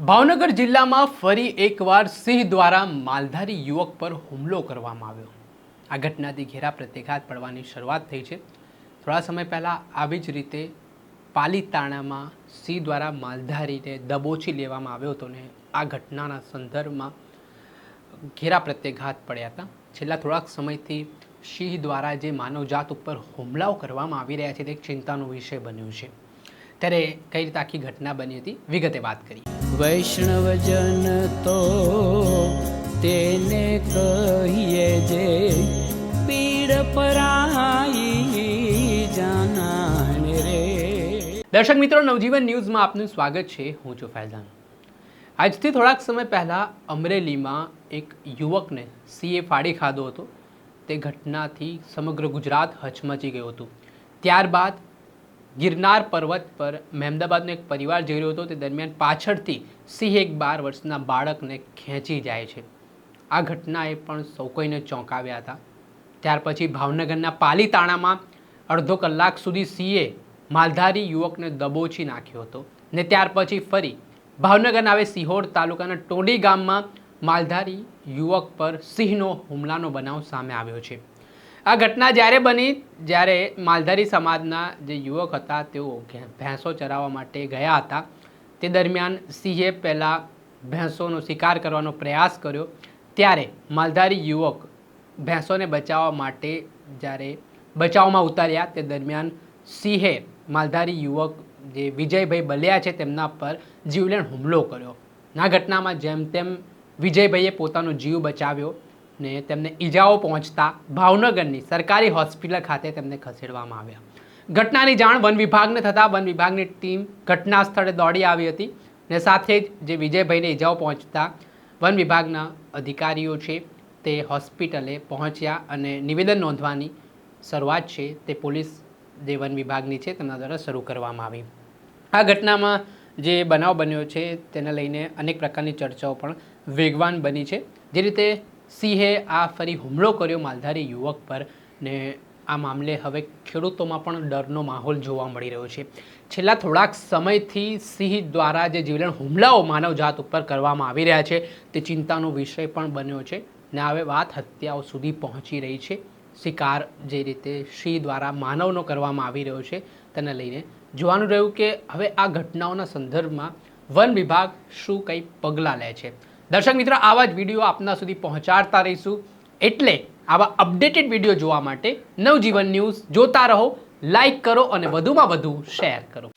ભાવનગર જિલ્લામાં ફરી એકવાર સિંહ દ્વારા માલધારી યુવક પર હુમલો કરવામાં આવ્યો। આ ઘટનાથી ઘેરા પ્રત્યાઘાત પડવાની શરૂઆત થઈ છે। થોડા સમય પહેલાં આવી જ રીતે પાલીતાણામાં સિંહ દ્વારા માલધારીને દબોચી લેવામાં આવ્યો હતો ને આ ઘટનાના સંદર્ભમાં ઘેરા પ્રત્યાઘાત પડ્યા હતા। છેલ્લા થોડાક સમયથી સિંહ દ્વારા જે માનવજાત ઉપર હુમલાઓ કરવામાં આવી રહ્યા છે તે એક ચિંતાનો વિષય બન્યો છે। ત્યારે કઈ રીતે આખી ઘટના બની હતી વિગતે વાત કરી। વૈષ્ણવજન તો તેને કહીએ જે પીડ પરાઈ જાનાને રે। દર્શક મિત્રો, નવજીવન ન્યૂઝમાં આપનું સ્વાગત છે। હું છું ફૈઝાન। આજથી થોડાક સમય પહેલાં અમરેલીમાં એક યુવકને સિંહે ફાડી ખાધો હતો। તે ઘટનાથી સમગ્ર ગુજરાત હચમચી ગયું હતું। ત્યારબાદ ગિરનાર પર્વત પર મહેમદાબાદનો એક પરિવાર જઈ રહ્યો હતો। તે દરમિયાન પાછળથી સિંહ એક 12 વર્ષના બાળકને ખેંચી જાય છે। આ ઘટનાએ પણ સૌ કોઈને ચોંકાવ્યા હતા। ત્યાર પછી ભાવનગરના પાલીતાણામાં અડધો કલાક સુધી સિંહે માલધારી યુવકને દબોચી નાખ્યો હતો ને ત્યાર પછી ફરી ભાવનગરના આવે સિહોર તાલુકાના ટોડી ગામમાં માલધારી યુવક પર સિંહનો હુમલાનો બનાવ સામે આવ્યો છે। આ ઘટના જ્યારે બની જ્યારે માલધારી સમાજના જે યુવક હતા તેઓ ભેંસો ચરાવવા માટે ગયા હતા। તે દરમિયાન સિંહે પહેલાં ભેંસોનો શિકાર કરવાનો પ્રયાસ કર્યો। ત્યારે માલધારી યુવક ભેંસોને બચાવવા માટે જ્યારે બચાવમાં ઉતાર્યા તે દરમિયાન સિંહે માલધારી યુવક જે વિજયભાઈ બલિયા છે તેમના પર જીવલેણ હુમલો કર્યો। આ ઘટનામાં જેમ તેમ વિજયભાઈએ પોતાનો જીવ બચાવ્યો ને તેમને ઈજાઓ પહોંચતા ભાવનગરની સરકારી હોસ્પિટલ ખાતે તેમને ખસેડવામાં આવ્યા। ઘટનાની જાણ વન વિભાગને થતાં વન વિભાગની ટીમ ઘટના સ્થળે દોડી આવી હતી ને સાથે જ જે વિજયભાઈને ઈજાઓ પહોંચતા વન વિભાગના અધિકારીઓ છે તે હોસ્પિટલે પહોંચ્યા અને નિવેદન નોંધવાની શરૂઆત છે તે પોલીસ જે વન વિભાગની છે તેમના દ્વારા શરૂ કરવામાં આવી। આ ઘટનામાં જે બનાવ બન્યો છે તેને લઈને અનેક પ્રકારની ચર્ચાઓ પણ વેગવાન બની છે। જે રીતે સિંહે આ ફરી હુમલો કર્યો માલધારી યુવક પર ને આ મામલે હવે ખેડૂતોમાં પણ ડરનો માહોલ જોવા મળી રહ્યો છે। છેલ્લા થોડાક સમયથી સિંહ દ્વારા જે જીવલેણ હુમલાઓ માનવજાત ઉપર કરવામાં આવી રહ્યા છે તે ચિંતાનો વિષય પણ બન્યો છે ને હવે વાત હત્યાઓ સુધી પહોંચી રહી છે। શિકાર જે રીતે સિંહ દ્વારા માનવનો કરવામાં આવી રહ્યો છે તેને લઈને જોવાનું રહ્યું કે હવે આ ઘટનાઓના સંદર્ભમાં વન વિભાગ શું કંઈ પગલાં લે છે। દર્શક મિત્રો, આવા જ વિડીયો આપના સુધી પહોંચાડતા રહીશું, એટલે આવા અપડેટેડ વિડીયો જોવા માટે નવજીવન ન્યૂઝ જોતા રહો, લાઈક કરો અને વધુમાં વધુ શેર કરો।